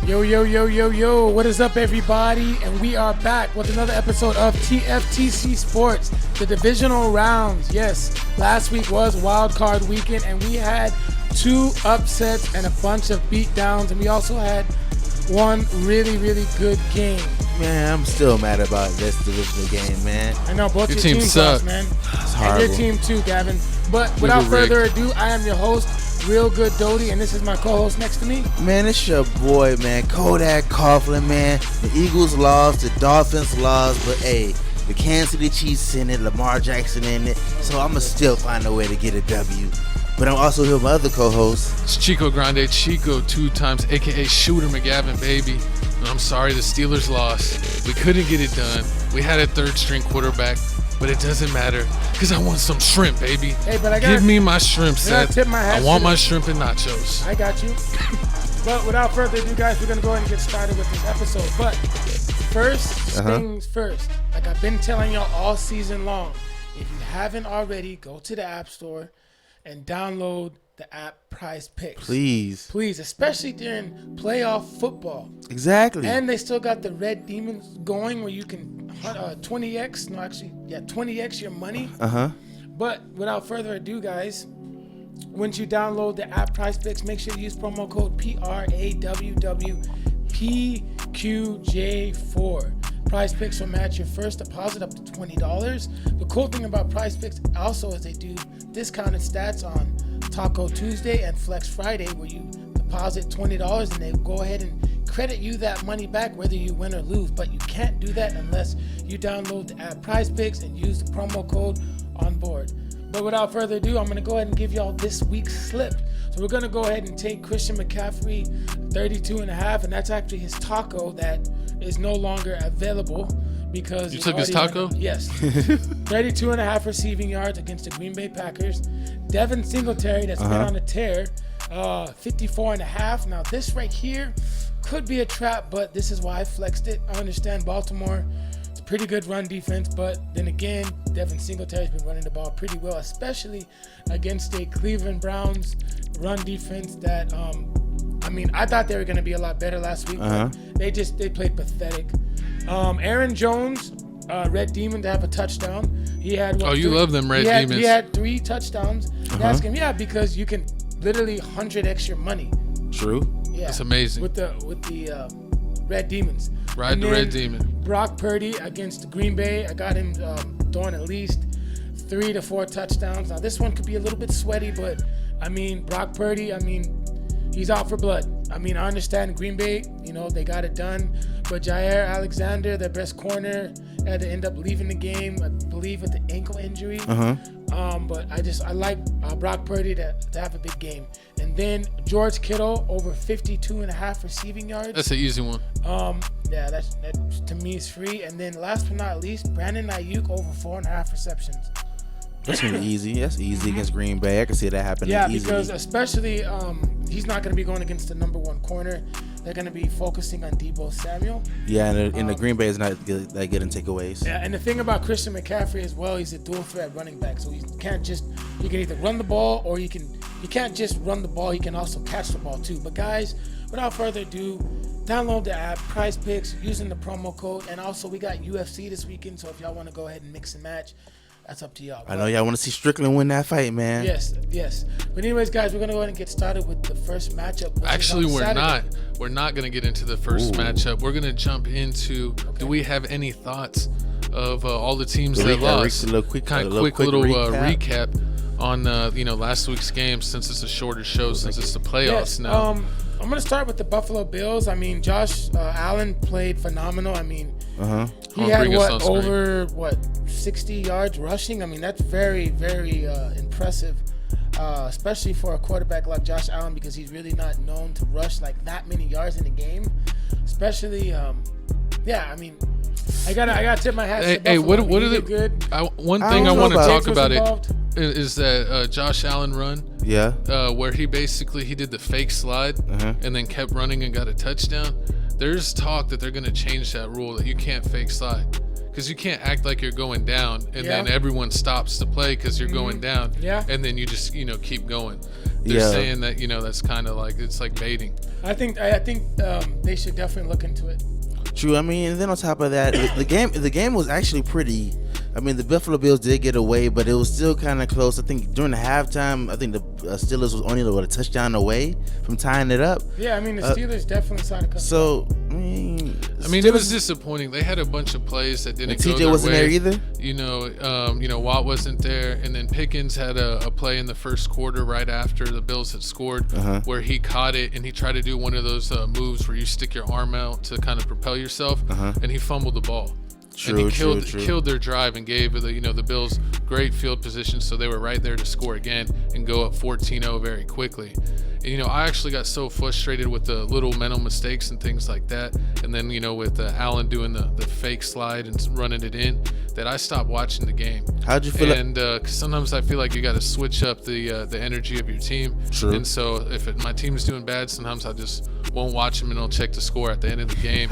Yo, what is up, everybody? And we are back with another episode of TFTC Sports, the divisional rounds. Yes, last week was wild card weekend, and we had 2 upsets and a bunch of beatdowns, and we also had one really good game. Man, I'm still mad about this divisional game, man. I know, both your teams suck, man. It's horrible. And your team too, Gavin. But without further ado, I am your host, Real Good Doty, and this is my co-host next to me. Man, it's your boy, man, Kodak Coughlin, man. The Eagles lost, the Dolphins lost, but hey, the Kansas City Chiefs in it, Lamar Jackson in it, so I'm going to still find a way to get a W. But I'm also here with my other co-host. It's Chico Grande, Chico 2 times, a.k.a. Shooter McGavin, baby. And I'm sorry the Steelers lost. We couldn't get it done. We had a third-string quarterback, but it doesn't matter because I want some shrimp, baby. Hey, but Give me my shrimp, Seth. Tip my hat I want my shrimp and nachos. I got you. But without further ado, guys, we're going to go ahead and get started with this episode. But first things first, like I've been telling y'all all season long, if you haven't already, go to the App Store and download the app Prize Picks. Please, especially during playoff football. Exactly. And they still got the Red Demons going where you can 20x your money. But without further ado, guys, once you download the app Prize Picks, make sure to use promo code PRAWWPQJ4. Prize Picks will match your first deposit up to $20. The cool thing about Prize Picks also is they do discounted stats on Taco Tuesday and Flex Friday, where you deposit $20 and they go ahead and credit you that money back whether you win or lose. But you can't do that unless you download the app Prize Picks and use the promo code on board. But without further ado, I'm going to go ahead and give y'all this week's slip. So we're going to go ahead and take Christian McCaffrey 32.5, and that's actually his taco that is no longer available because you took his taco? Yes. 32.5 receiving yards against the Green Bay Packers. Devin Singletary, that's been on a tear, 54.5. Now this right here could be a trap, but this is why I flexed it. I understand Baltimore, it's a pretty good run defense, but then again, Devin Singletary's been running the ball pretty well, especially against a Cleveland Browns run defense that I thought they were going to be a lot better last week, but they played pathetic. Aaron Jones, Red Demon, to have a touchdown. He had you love them Red Demons. He had 3 touchdowns. Ask him, because you can literally 100x your money. True. Yeah, that's amazing. With the Red Demons. Ride the Red Demon. Brock Purdy against Green Bay. I got him throwing at least 3 to 4 touchdowns. Now this one could be a little bit sweaty, but Brock Purdy, he's out for blood. I understand Green Bay, they got it done. But Jair Alexander, their best corner, had to end up leaving the game, I believe, with the ankle injury. But I like Brock Purdy to have a big game. And then George Kittle over 52.5 receiving yards. That's an easy one. That to me is free. And then last but not least, Brandon Ayuk over 4.5 receptions. That's gonna be easy. That's easy against Green Bay. I can see that happening easily. Because especially he's not going to be going against the number 1 corner. They're going to be focusing on Deebo Samuel. Yeah, and the Green Bay is not that good in takeaways. Yeah, and the thing about Christian McCaffrey as well, he's a dual threat running back. So he can either run the ball or he can't just run the ball. He can also catch the ball too. But guys, without further ado, download the app Prize Picks using the promo code. And also we got UFC this weekend. So if y'all want to go ahead and mix and match, that's up to y'all. I know y'all want to see Strickland win that fight, man. Yes. But anyways, guys, we're going to go ahead and get started with the first matchup. Actually, we're not. We're not going to get into the first matchup. We're going to jump into, do we have any thoughts of all the teams that lost? Quick little recap on last week's game, since it's a shorter show, since it's the playoffs now. I'm going to start with the Buffalo Bills. Josh Allen played phenomenal. He had over 60 yards rushing. That's very, very impressive, especially for a quarterback like Josh Allen, because he's really not known to rush like that many yards in a game. Especially, I gotta tip my hat to Buffalo. Hey, what are the good? One thing I want to talk about is that Josh Allen run. Yeah. Where he did the fake slide and then kept running and got a touchdown. There's talk that they're going to change that rule, that you can't fake slide. because you can't act like you're going down and then everyone stops to play because you're going down. Yeah. And then you just keep going. They're saying that that's kind of like it's like baiting. I think they should definitely look into it. True. I mean, and then on top of that, the game was actually pretty. I mean, the Buffalo Bills did get away, but it was still kind of close. I think during the halftime, I think the Steelers was only a touchdown away from tying it up. Yeah, I mean, the Steelers definitely saw the. So, I mean, it was disappointing. They had a bunch of plays that didn't go TJ their wasn't way. there either. Watt wasn't there, and then Pickens had a play in the first quarter right after the Bills had scored, where he caught it and he tried to do one of those moves where you stick your arm out to kind of propel yourself, and he fumbled the ball. True, and he killed their drive and gave the Bills great field position, so they were right there to score again and go up 14-0 very quickly. And I actually got so frustrated with the little mental mistakes and things like that, and then with Allen doing the fake slide and running it in, that I stopped watching the game. How'd you feel? And cause sometimes I feel like you got to switch up the energy of your team. True. And so if my team is doing bad, sometimes I just won't watch them and I'll check the score at the end of the game.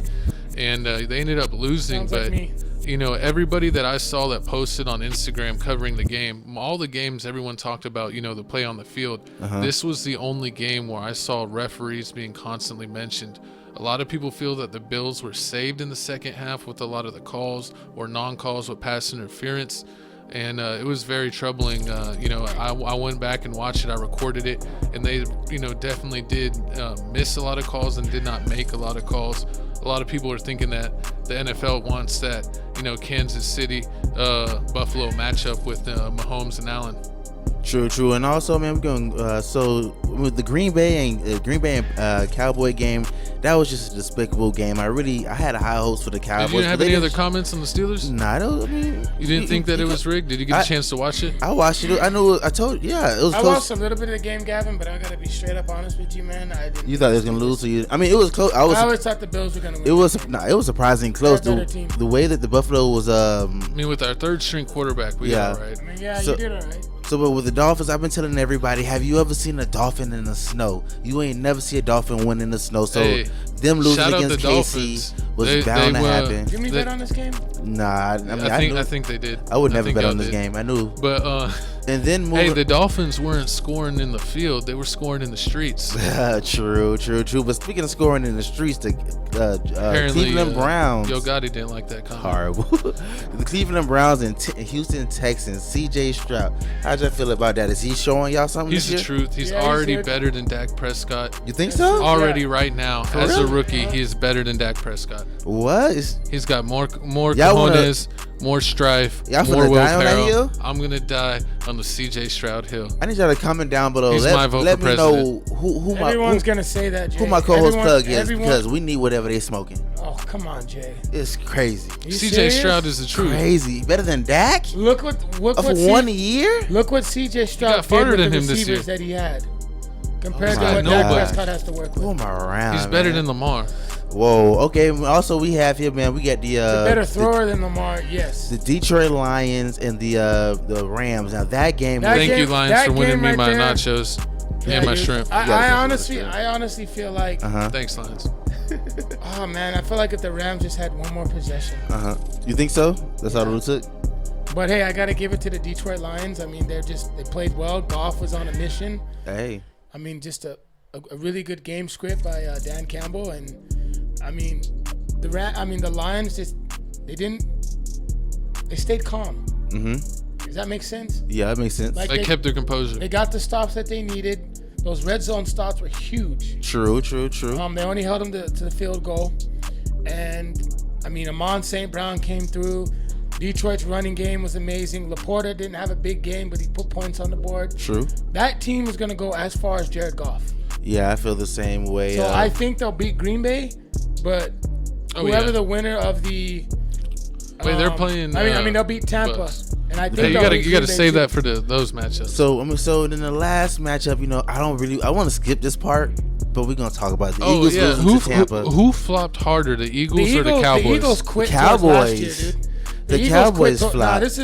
And they ended up losing. Sounds but like me. everybody that I saw that posted on Instagram covering the game, all the games everyone talked about, the play on the field. This was the only game where I saw referees being constantly mentioned. A lot of people feel that the Bills were saved in the second half with a lot of the calls or non-calls with pass interference. And it was very troubling. I went back and watched it. I recorded it, and they, definitely did miss a lot of calls and did not make a lot of calls. A lot of people are thinking that the NFL wants that, Kansas City, Buffalo matchup with Mahomes and Allen. True, and also, man, we're going. So with the Green Bay and Cowboy game, that was just a despicable game. I had a high hopes for the Cowboys. Did you have any other comments on the Steelers? Nah, I don't. I mean, you didn't think that it was rigged? Did you get a chance to watch it? I watched it. I know. I told. Yeah, it was. I close. watched a little bit of the game, Gavin, but I gotta be straight up honest with you, man. I didn't. You thought they was gonna lose, so you. I mean, it was close. I always thought the Bills were gonna win. It was surprisingly close. The way that the Buffalo was. I mean, with our third string quarterback, we got it right. I mean, you did all right. So, but with the Dolphins, I've been telling everybody, have you ever seen a dolphin in the snow? You ain't never see a dolphin win in the snow. So, them losing against KC was bound to happen. Did we bet on this game? Nah, I think they did. I would never bet on this game. I knew. But and then the Dolphins weren't scoring in the field; they were scoring in the streets. True. But speaking of scoring in the streets, the Cleveland Browns. Yo Gotti didn't like that comment. Horrible. The Cleveland Browns and Houston Texans. C.J. Stroud. How'd you feel about that? Is he showing y'all something? He's the truth. He's already better than Dak Prescott. You think so? Already right now, as a rookie, he is better than Dak Prescott. What? He's got more cojones, more strife, more will power. I'm gonna die on the C.J. Stroud hill. I need y'all to comment down below. He's my vote for president. Know who everyone's gonna say that, Jay. Who my co-host plug is, because we need whatever they smoking. Oh, come on, Jay. It's crazy. C.J. Stroud is the truth. Crazy. Better than Dak? Look what for 1 year? Look what C.J. Stroud did with the receivers that he had compared to what Dak Prescott has to work with. Pull my around. He's better than Lamar. Whoa. Okay. Also, we have here, man. We got the better thrower than Lamar. Yes. The Detroit Lions and the Rams. Now that game. Thank you, Lions, for winning me my nachos and my shrimp. I honestly feel like. Thanks, Lions. Oh man, I feel like if the Rams just had one more possession. You think so? That's all it took. But hey, I gotta give it to the Detroit Lions. I mean, they played well. Goff was on a mission. Hey. I mean, just a really good game script by Dan Campbell, and I mean, the Lions they stayed calm. Does that make sense? Yeah, that makes sense. Like they kept their composure. They got the stops that they needed. Those red zone stops were huge. True. They only held them to the field goal, and I mean, Amon St. Brown came through. Detroit's running game was amazing. Laporta didn't have a big game, but he put points on the board. True. That team is going to go as far as Jared Goff. Yeah, I feel the same way. So I think they'll beat Green Bay, but whoever the winner of the they're playing. I mean, they'll beat Tampa, Bucks. And I think you got to save that for those matchups. So then the last matchup, I want to skip this part, but we're gonna talk about the Eagles losing to Tampa. Who flopped harder, the Eagles or the Cowboys? The Eagles quit Cowboys. last year, dude. The Cowboys flopped.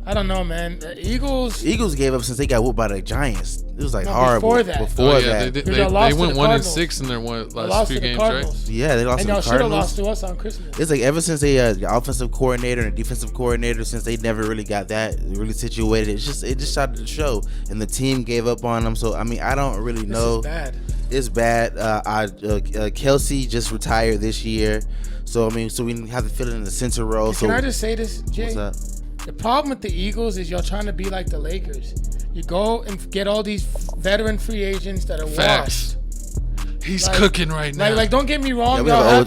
I don't know, man. The Eagles gave up since they got whooped by the Giants. It was like No, horrible. before that. They went 1-6 in their last few games, right? Yeah, they lost and to y'all the should have Cardinals. lost to us on Christmas. It's like ever since they the offensive coordinator and the defensive coordinator, since they never really got that really situated, it just started to show, and the team gave up on them. So I mean, I don't really know. This is bad. It's bad. Kelsey just retired this year, so I mean, so we have to fill it in the center role. Can I just say this, Jay? What's up? The problem with the Eagles is y'all trying to be like the Lakers. You go and get all these veteran free agents that are Facts. washed. He's cooking right now. Like, don't get me wrong. Yeah,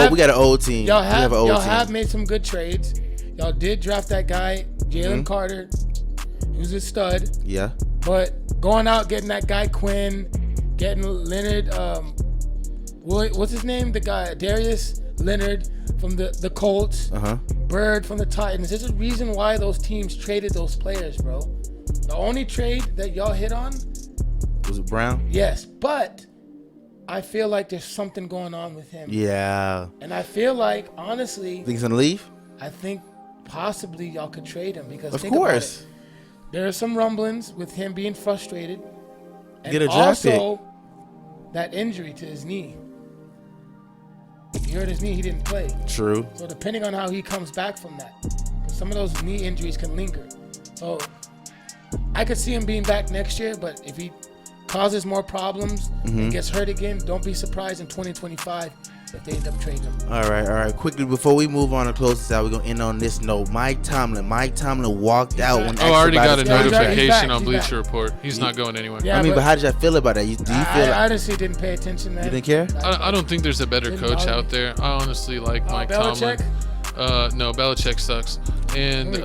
we got an old team. Y'all have made some good trades. Y'all did draft that guy, Jalen Carter. He was a stud. Yeah. But going out, getting that guy Quinn, getting Leonard, what's his name? The guy, Darius Leonard from the Colts. Bird from the Titans. There's a reason why those teams traded those players, bro. The only trade that y'all hit on was it Brown? Yes, but I feel like there's something going on with him. Yeah. And I feel like, honestly, Think he's gonna leave? I think possibly y'all could trade him because Of course. There are some rumblings with him being frustrated, and Get a draft also that injury to his knee. He hurt his knee, he didn't play. True. So depending on how he comes back from that, because some of those knee injuries can linger. So I could see him being back next year, but if he causes more problems and gets hurt again, don't be surprised in 2025 if they end up trading him. All right. Quickly, before we move on to close this out, we're going to end on this note. Mike Tomlin walked out when I already got a notification he's back. on Bleacher Report. He's not going anywhere. Yeah, I mean, but how did you feel about that? Do you feel I honestly didn't pay attention, man. You didn't care? I don't think there's a better coach out there. I honestly like Mike Belichick? Tomlin. No, Belichick sucks. And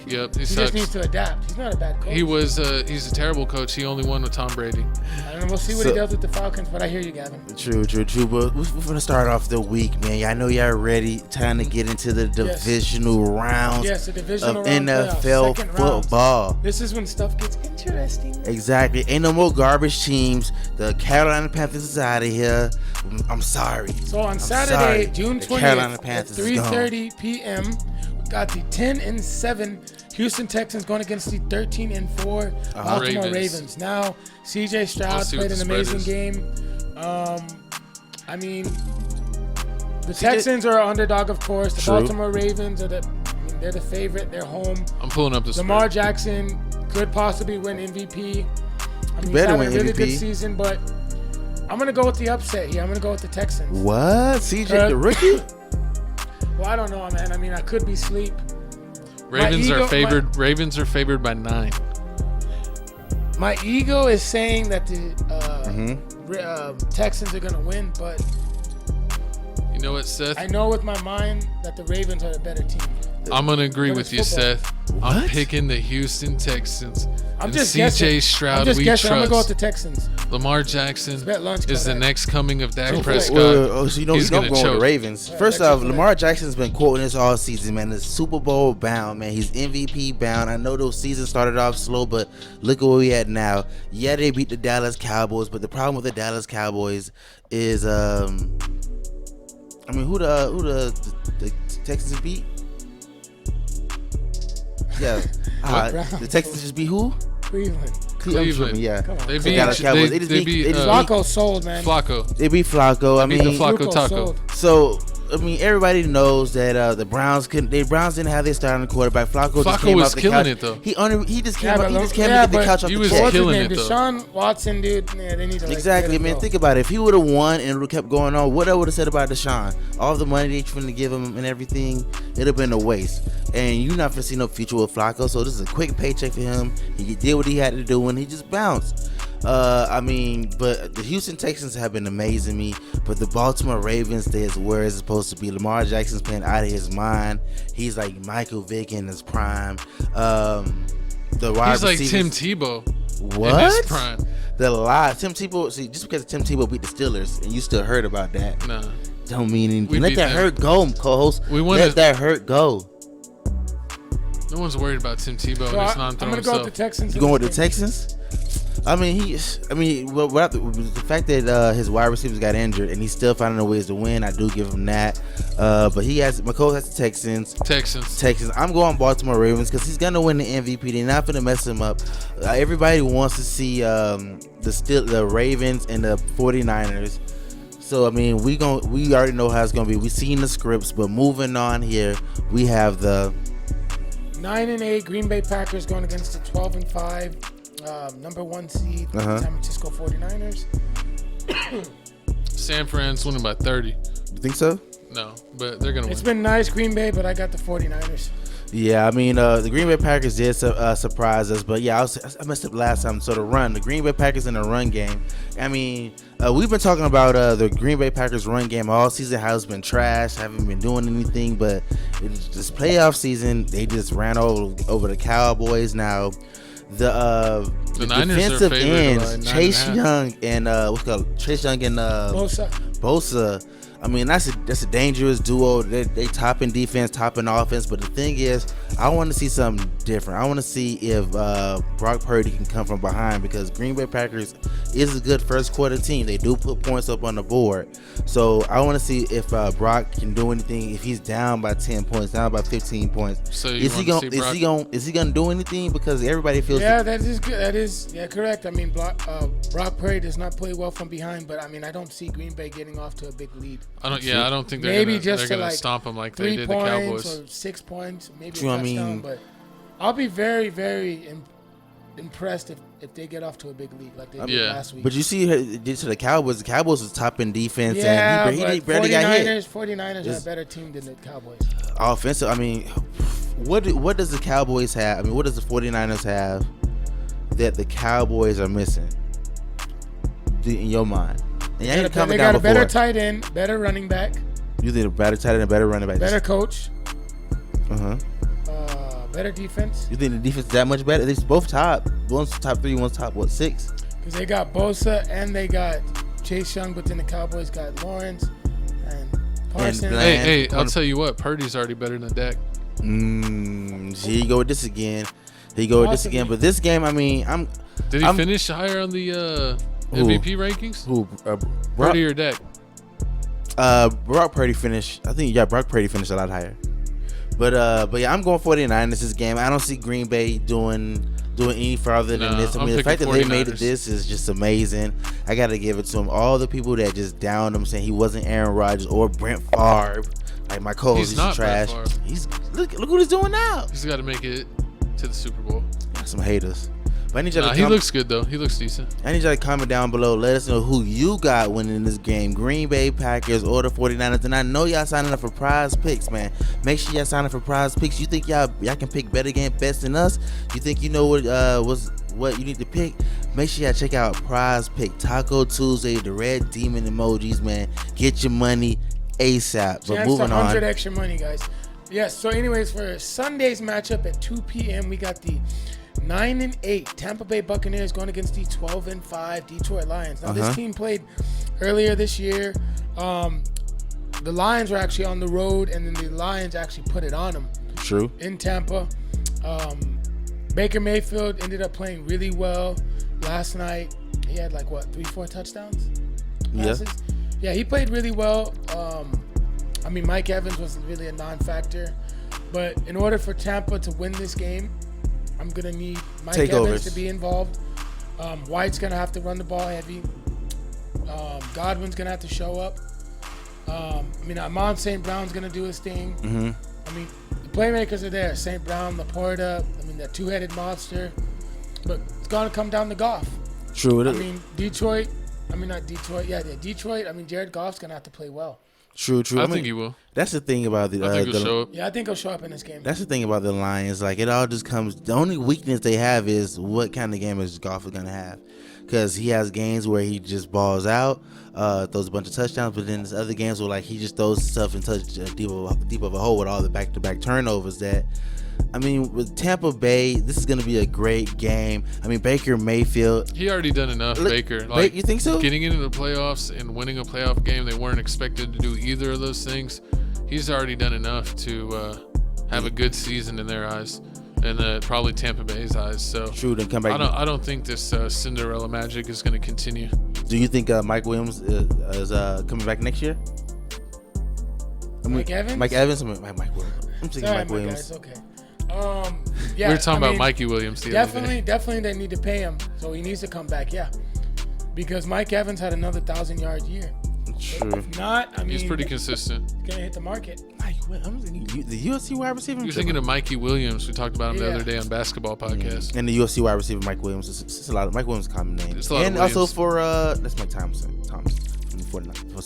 yep, he sucks. Just needs to adapt. He's not a bad coach. He's a terrible coach. He only won with Tom Brady. And we'll see what he does with the Falcons, but I hear you, Gavin. True. But we're going to start off the week, man. I know y'all ready. Time to get into the divisional rounds the divisional of round NFL football. Rounds. This is when stuff gets interesting. Exactly. Ain't no more garbage teams. The Carolina Panthers is out of here. I'm sorry. So on Saturday, June 20th at 3:30 p.m., we got the 10-7 Houston Texans going against the 13-4 Baltimore Ravens. Now, C.J. Stroud played an amazing game. I mean, the Texans are an underdog, of course. The Baltimore Ravens are they're the favorite. They're home. I'm pulling up the Lamar Jackson could possibly win MVP. I mean, he's had a really good season, but I'm going to go with the upset here. I'm going to go with the Texans. What? CJ, the rookie? Well, I don't know, man. I mean, I could be asleep. Ravens are favored by 9. My ego is saying that the Texans are going to win, but you know what, Seth? I know with my mind that the Ravens are the better team. I'm going to agree with you, Seth. What? I'm picking the Houston Texans. I'm and just CJ Stroud, I'm just we guessing. trust. I'm going to go with the Texans. Lamar Jackson lunch is the next coming of Dak Prescott. So you know he's going with the Ravens. First off, Lamar Jackson's been quoting this all season, man. It's Super Bowl bound, man. He's MVP bound. I know those seasons started off slow, but look at where we at now. Yeah, they beat the Dallas Cowboys, but the problem with the Dallas Cowboys is, I mean, who the Texans beat? Yeah, the Texans just beat who? Cleveland. Yeah. They beat Cowboys. They beat Flacco sold, man. They beat Flacco. I mean, the Flacco Taco. So I mean, everybody knows that the Browns didn't have their starting quarterback. Flacco just came was off the killing couch. it though. He just came to get the couch off he the was chair. killing it though. Deshaun Watson, dude. Yeah, they need to Exactly, man. Think about it. If he would have won and it would have kept going on, what I would have said about Deshaun, all the money they trying to give him and everything, it'd have been a waste. And you're not gonna see no future with Flacco. So this is a quick paycheck for him. He did what he had to do and he just bounced. I mean, but the Houston Texans have been amazing me, but the Baltimore Ravens, there's where it's supposed to be. Lamar Jackson's playing out of his mind. He's like Michael Vick in his prime. He's like Tim Tebow. What? In his prime. The lie. Tim Tebow, see, just because Tim Tebow beat the Steelers and you still heard about that, nah, don't mean anything. Let that hurt go, co-host. Let that hurt go. No one's worried about Tim Tebow and his non-throwing I'm going to go with the Texans. You going with the Texans? I mean, the fact that his wide receivers got injured and he's still finding ways to win, I do give him that. But McCole has the Texans. I'm going Baltimore Ravens because he's gonna win the MVP. They're not gonna mess him up. Everybody wants to see the Ravens and the 49ers. So I mean, we already know how it's gonna be. We've seen the scripts, but moving on here, we have the 9-8 Green Bay Packers going against the 12-5 number 1 seed San Francisco 49ers. San Fran's winning by 30. You think so? No, but they're gonna win. It's been nice, Green Bay, but I got the 49ers. Yeah, I mean, the Green Bay Packers did surprise us, but yeah, I messed up last time. So the Green Bay Packers in the run game. I mean, we've been talking about the Green Bay Packers run game all season, how it's been trash, haven't been doing anything, but this playoff season, they just ran over the Cowboys. Now, the defensive ends, Chase Young and Bosa. I mean, that's a dangerous duo. They topping defense, topping offense. But the thing is, I want to see something different. I want to see if Brock Purdy can come from behind, because Green Bay Packers is a good first quarter team. They do put points up on the board. So I want to see if Brock can do anything. If he's down by 10 points, down by 15 points, so is he gonna do anything? Because everybody feels that is good. That is correct. I mean, Brock Purdy does not play well from behind, but I mean, I don't see Green Bay getting off to a big lead. I don't think they're gonna stomp them like they did the Cowboys. Or 6 points, maybe a touchdown. But I'll be very, very impressed if they get off to a big lead like they did last week. But you see, it did to the Cowboys. The Cowboys was topping defense, and he barely got hit. 49ers are a better team than the Cowboys. Offensive, I mean, what does the Cowboys have? I mean, what does the 49ers have that the Cowboys are missing in your mind? They got a better tight end, better running back. You think a better tight end, a better running back, better coach. Better defense. You think the defense is that much better? They're both top. One's top 3, one's top 6. Because they got Bosa and they got Chase Young, but then the Cowboys got Lawrence and Parsons. Hey, I'll tell you what, Purdy's already better than Dak. Here you go with this again. But this game, I mean, Did he finish higher on the MVP rankings? Purdy or Dak? Brock Purdy finished. I think Brock Purdy finished a lot higher. But yeah, I'm going 49ers this game. I don't see Green Bay doing any farther than this. I mean, the fact that they made it this is just amazing. I got to give it to them. All the people that just downed him, saying he wasn't Aaron Rodgers or Brent Favre, like my co-host, he's trash. Look what he's doing now. He's got to make it to the Super Bowl. Got some haters. But I need y'all he looks good though. He looks decent. I need y'all to comment down below. Let us know who you got winning this game, Green Bay Packers or the 49ers. And I know y'all signing up for Prize Picks, man. Make sure y'all sign up for Prize Picks. You think y'all can pick better bets than us? You think you know what you need to pick? Make sure y'all check out Prize Pick, Taco Tuesday, the red demon emojis, man. Get your money ASAP. But moving on. 100 extra money, guys. Yes. So, anyways, for Sunday's matchup at 2 p.m., we got the 9-8 Tampa Bay Buccaneers going against the 12-5 Detroit Lions. Now, this team played earlier this year. The Lions were actually on the road, and then the Lions actually put it on them. True. In Tampa. Baker Mayfield ended up playing really well last night. He had 3-4 touchdowns? Passes? Yeah, he played really well. I mean, Mike Evans was really a non-factor. But in order for Tampa to win this game, I'm going to need Mike Evans to be involved. White's going to have to run the ball heavy. Godwin's going to have to show up. Amon St. Brown's going to do his thing. I mean, the playmakers are there. St. Brown, Laporta, that two-headed monster. But it's going to come down to Goff. True. Detroit. Jared Goff's going to have to play well. True. I think he will. That's the thing about the. I think he'll show up. Yeah, I think he'll show up in this game. That's the thing about the Lions. It all just comes. The only weakness they have is what kind of game is Goff gonna have, because he has games where he just balls out, throws a bunch of touchdowns, but then there's other games where he just throws stuff and touch deep of a hole with all the back-to-back turnovers. With Tampa Bay, this is going to be a great game. Baker Mayfield. He already done enough, Baker. You think so? Getting into the playoffs and winning a playoff game, they weren't expected to do either of those things. He's already done enough to have a good season in their eyes. and probably Tampa Bay's eyes. So True, then come back. I don't think this Cinderella magic is going to continue. Do you think Mike Williams is coming back next year? Mike Evans? Mike Evans? Mike Williams. I'm thinking Sorry, Mike Williams. Guys, okay. Yeah, we were talking about Mikey Williams the other day. Definitely they need to pay him. So he needs to come back, yeah. Because Mike Evans had another 1,000-yard year. True. If not, I mean, He's pretty consistent. He's going to hit the market. Mike Williams, the USC wide receiver? You're thinking of Mikey Williams. We talked about him the other day on Basketball Podcast. And the USC wide receiver, Mike Williams. It's a lot of Mike Williams' a common name. It's a lot and of also for, that's Mike Thomas for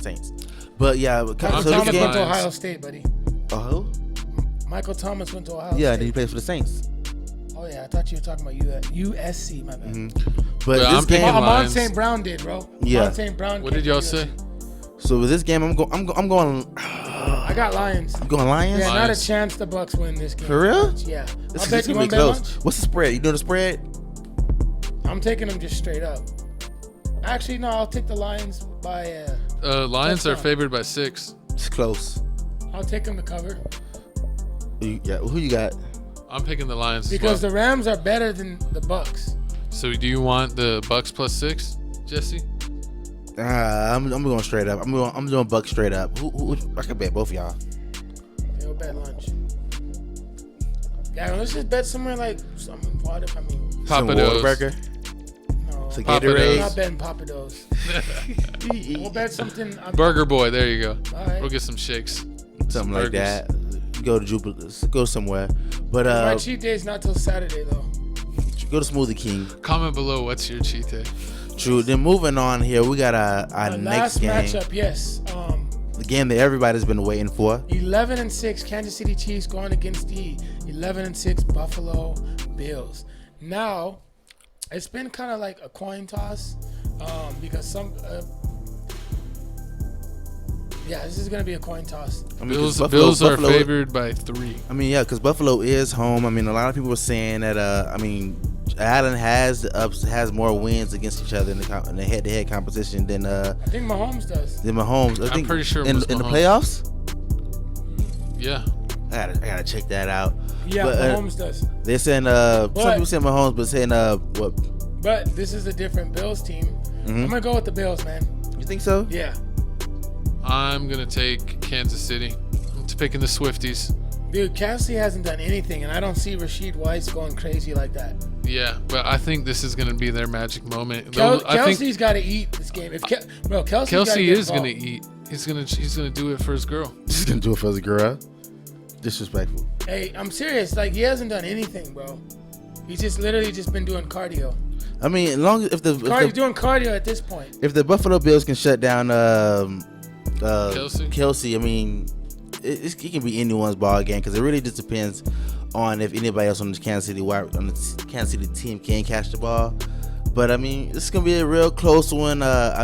Saints. But yeah, Michael Thomas went to Ohio State, buddy. Oh? Michael Thomas went to Ohio State. Yeah, then he plays for the Saints. Oh, yeah. I thought you were talking about USC, my bad. Mm-hmm. But I'm this game, Amon St. Brown did, bro. Yeah. Amon St. Brown. What did y'all say? So with this game, I'm going. I got Lions. You going Lions? Yeah, not a chance the Bucks win this game. For real? Yeah. This is gonna be close. What's the spread? You know the spread? I'm taking them just straight up. Actually, no. I'll take the Lions by. Lions are favored by 6. It's close. I'll take them to cover. Yeah. Who you got? I'm picking the Lions because the Rams are better than the Bucks. So do you want the Bucks plus 6, Jesse? I'm going straight up. I'm doing Bucks straight up. Who I can bet both of y'all. Yeah, we'll bet lunch. Yeah, let's just bet somewhere like some water. I mean, Papa Burger. No, So Gatorade. I'm not betting Papa Do's. We'll bet something. Burger Boy, there you go. All right. We'll get some shakes. Something like that. Go to Jupiter. Go somewhere. But my cheat day is not till Saturday though. Go to Smoothie King. Comment below what's your cheat day. True. Then moving on here, we got our next game. Last matchup, yes. The game that everybody's been waiting for. 11-6 Kansas City Chiefs going against the 11-6 Buffalo Bills. Now, it's been kind of like a coin toss because this is going to be a coin toss. I mean, Bills are favored by 3. I mean, yeah, because Buffalo is home. I mean, a lot of people were saying that, Allen has more wins against each other in the head-to-head competition than I think Mahomes does. I'm pretty sure in the playoffs. Yeah, I gotta check that out. Yeah, but, Mahomes does. They're saying some people saying Mahomes, but saying what? But this is a different Bills team. Mm-hmm. I'm gonna go with the Bills, man. You think so? Yeah. I'm gonna take Kansas City. I'm picking the Swifties. Dude, Kansas City hasn't done anything, and I don't see Rashid Weiss going crazy like that. Yeah, but I think this is going to be their magic moment. Kelsey's got to eat this game. Kelsey is going to eat. He's going to do it for his girl. He's going to do it for his girl. Disrespectful. Hey, I'm serious. Like, he hasn't done anything, bro. He's just literally been doing cardio. I mean, as long as doing cardio at this point. If the Buffalo Bills can shut down Kelsey, I mean, it can be anyone's ball game because it really just depends on if anybody else on the Kansas City team can catch the ball. But I mean, this is gonna be a real close one. I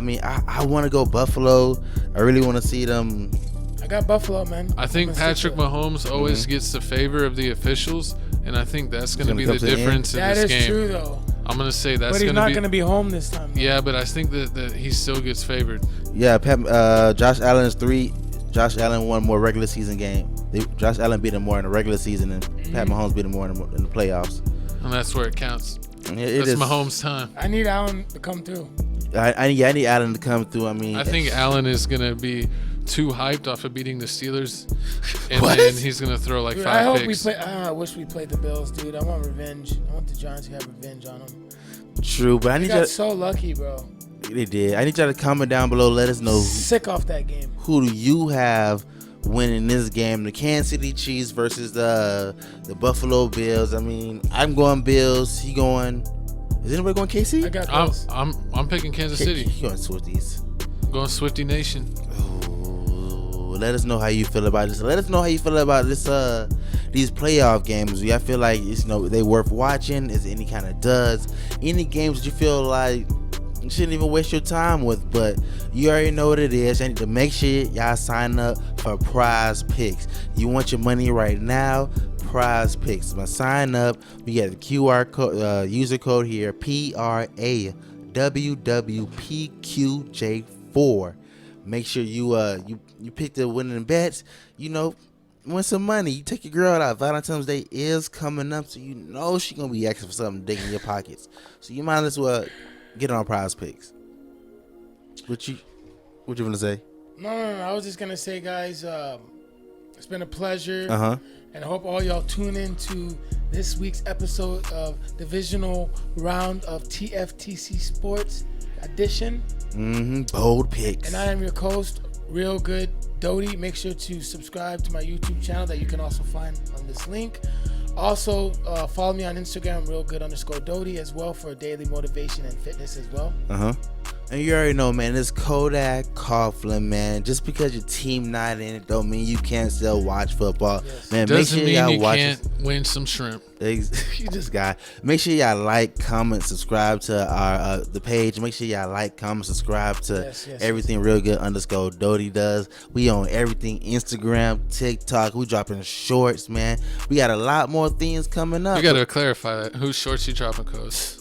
want to go Buffalo. I really want to see them. I got Buffalo, man. I think Patrick Mahomes always gets the favor of the officials, and I think that's gonna be the difference in this game. That is true, though. I'm gonna say that's but he's not gonna be home this time. Though. Yeah, but I think that he still gets favored. Yeah, Josh Allen is 3. Josh Allen won more regular season game. Josh Allen beat him more in the regular season, and Pat Mahomes beat him more in the playoffs. And that's where it counts. It that's Mahomes' time. I need Allen to come through. I need Allen to come through. I mean, I think Allen is gonna be too hyped off of beating the Steelers, and what? then he's gonna throw like 5 picks. I wish we played the Bills, dude. I want revenge. I want the Giants to have revenge on them. True, but I need you. Got so lucky, bro. They did. I need y'all to comment down below. Let us know. Sick off that game. Who do you have winning this game? The Kansas City Chiefs versus the Buffalo Bills. I mean, I'm going Bills. He going. Is anybody going KC? I got Bills. I'm picking Kansas City. He going Swifties. I'm going Swifty Nation. Oh, let us know how you feel about this. Let us know how you feel about this. These playoff games. I feel like they worth watching. Is any kind of duds? Any games that you feel like you shouldn't even waste your time with, but you already know what it is. I need to make sure y'all sign up for Prize Picks. You want your money right now? Prize Picks. But sign up. We got the QR code, user code here, PRAWWPQJ4. Make sure you pick the winning bets. win some money. You take your girl out. Valentine's Day is coming up, so you know she gonna be asking for something to dig in your pockets. So you might as well get on Prize Picks. What you gonna say? No. I was just gonna say, guys, it's been a pleasure. And I hope all y'all tune in to this week's episode of Divisional Round of TFTC Sports Edition. Bold picks. And I am your host, Real Good Doty. Make sure to subscribe to my YouTube channel that you can also find on this link. Also, follow me on Instagram, realgood_Doty, as well, for daily motivation and fitness as well. And you already know, man, it's Kodak Coughlin, man. Just because your team not in it don't mean you can't still watch football. Yes. Man, Doesn't make sure mean y'all you watch can't win some shrimp. You just got. Make sure y'all like, comment, subscribe to our the page. Make sure y'all like, comment, subscribe to everything Real Good _Doty does. We on everything: Instagram, TikTok. We dropping shorts, man. We got a lot more things coming up. You got to clarify that. Whose shorts you dropping, Coach?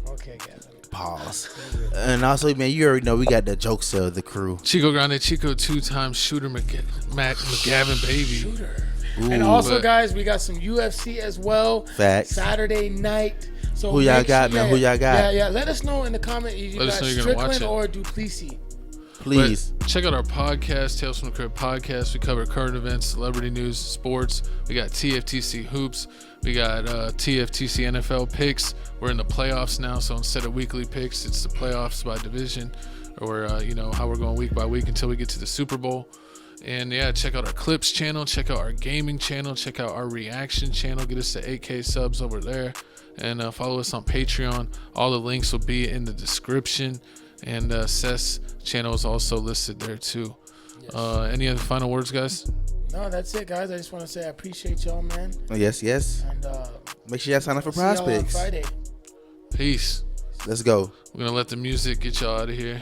Okay, guys. Pause. And also, man, you already know we got the jokes of the crew. Chico Grande, Chico 2-time shooter McGavin, baby. Shooter. Ooh, and also, guys, we got some UFC as well. Facts. Saturday night. So who y'all got, man? Who y'all got? Yeah. Let us know in the comment. You Let got us know you're gonna watch Strickland it. or Duplessis. Please. But check out our podcast, Tales from the Crib podcast. We cover current events, celebrity news, sports. We got TFTC hoops. We got TFTC NFL picks. We're in the playoffs now, so instead of weekly picks, it's the playoffs by division, or how we're going week by week until we get to the Super Bowl. And yeah, check out our clips channel, check out our gaming channel, check out our reaction channel. Get us to 8K subs over there, and follow us on Patreon. All the links will be in the description, and Seth's channel is also listed there too. Yes. Any other final words, guys? No, that's it, guys. I just want to say I appreciate y'all, man. Yes. And make sure y'all sign up for Prize Picks. Friday. Peace. Let's go. We're gonna let the music get y'all out of here.